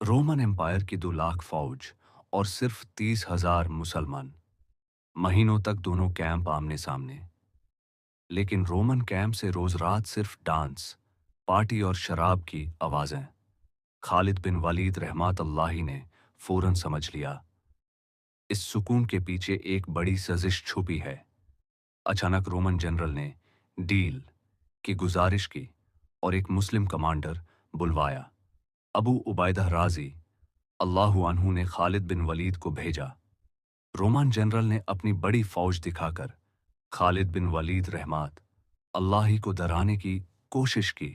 Roman empire की 2 लाख फौज और सिर्फ 30,000 मुसलमान। महीनों तक दोनों कैंप आमने सामने। लेकिन रोमन कैंप से रोज रात सिर्फ डांस, पार्टी और शराब की आवाजें। खालिद बिन वलीद रहमत अल्लाही ने फौरन समझ लिया, इस सुकून के पीछे एक बड़ी साजिश छुपी है। अचानक रोमन जनरल ने डील की गुजारिश की और एक मुस्लिम कमांडर बुलवाया। अबू उबैदा राजी अल्लाहु अन्हु ने खालिद बिन वलीद को भेजा। रोमन जनरल ने अपनी बड़ी फौज दिखाकर खालिद बिन वलीद रहमत अल्लाही को डराने की कोशिश की,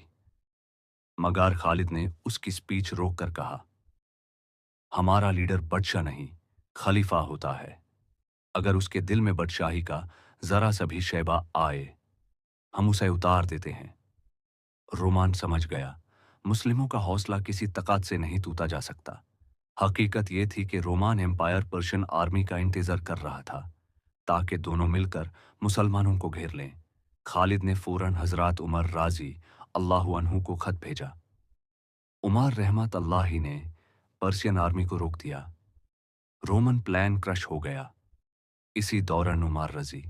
मगर खालिद ने उसकी स्पीच रोककर कहा, हमारा लीडर बादशाह नहीं, खलीफा होता है। अगर उसके दिल में बादशाही का जरा सा भी शैबा आए, हम उसे उतार देते हैं। रोमान समझ गया, मुस्लिमों का हौसला किसी ताकत से नहीं टूटा जा सकता। हकीकत यह थी कि रोमान एम्पायर पर्शियन आर्मी का इंतजार कर रहा था ताकि दोनों मिलकर मुसलमानों को घेर लें। खालिद ने फौरन हजरत उमर राजी अल्लाहु अन्हु को खत भेजा। उमर रहमत अल्लाही ने पर्शियन आर्मी को रोक दिया। रोमन प्लान क्रश हो गया। इसी दौरान उमर रजी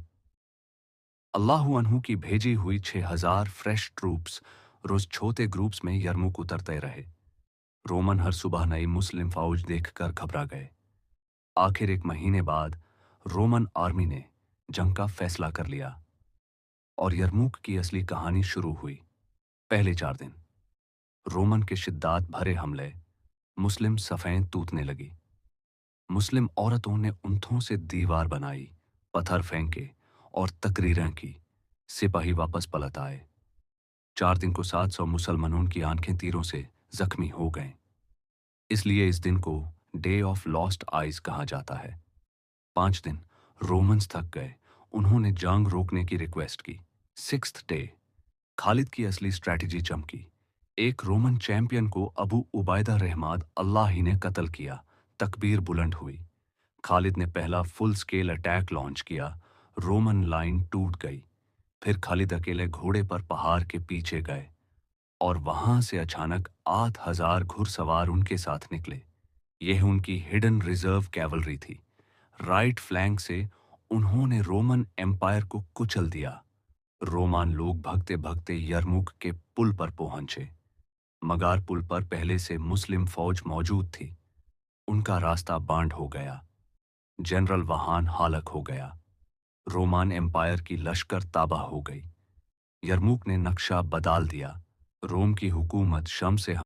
अल्लाहु अन्हु की भेजी हुई 6,000 फ्रेश ट्रूप्स रोज छोटे ग्रुप्स में यरमुक उतरते रहे। रोमन हर सुबह नई मुस्लिम फौज देखकर घबरा गए। आखिर एक महीने बाद रोमन आर्मी ने जंग का फैसला कर लिया और यरमुक की असली कहानी शुरू हुई। पहले 4 दिन रोमन के शिद्दत भरे हमले, मुस्लिम सफ़ें टूटने लगी। मुस्लिम औरतों ने ऊँटों से दीवार बनाई, पत्थर फेंके और तकरीरें की। सिपाही वापस पलट आए। 4 दिन को 700 मुसलमानों की आंखें तीरों से जख्मी हो गए। इसलिए इस दिन को डे ऑफ लॉस्ट आइज कहा जाता है। 5 दिन रोमन्स थक गए। उन्होंने जंग रोकने की रिक्वेस्ट की। 6th डे खालिद की असली स्ट्रैटेजी चमकी। एक रोमन चैंपियन को अबू उबैदा रहमत अल्लाही ने कत्ल किया। तकबीर बुलंद हुई। खालिद ने पहला फुल स्केल अटैक लॉन्च किया। रोमन लाइन टूट गई। फिर खालिद अकेले घोड़े पर पहाड़ के पीछे गए और वहां से अचानक 8,000 घुड़सवार उनके साथ निकले। यह उनकी हिडन रिजर्व कैवलरी थी। राइट फ्लैंक से उन्होंने रोमन एम्पायर को कुचल दिया। रोमान लोग भगते भगते यरमुक के पुल पर पहुंचे, मगर पुल पर पहले से मुस्लिम फौज मौजूद थी। उनका रास्ता बांड हो गया। जनरल वहान हालक हो गया। रोमान एम्पायर की लश्कर ताबा हो गई। यरमुक ने नक्शा बदल दिया। रोम की हुकूमत शम से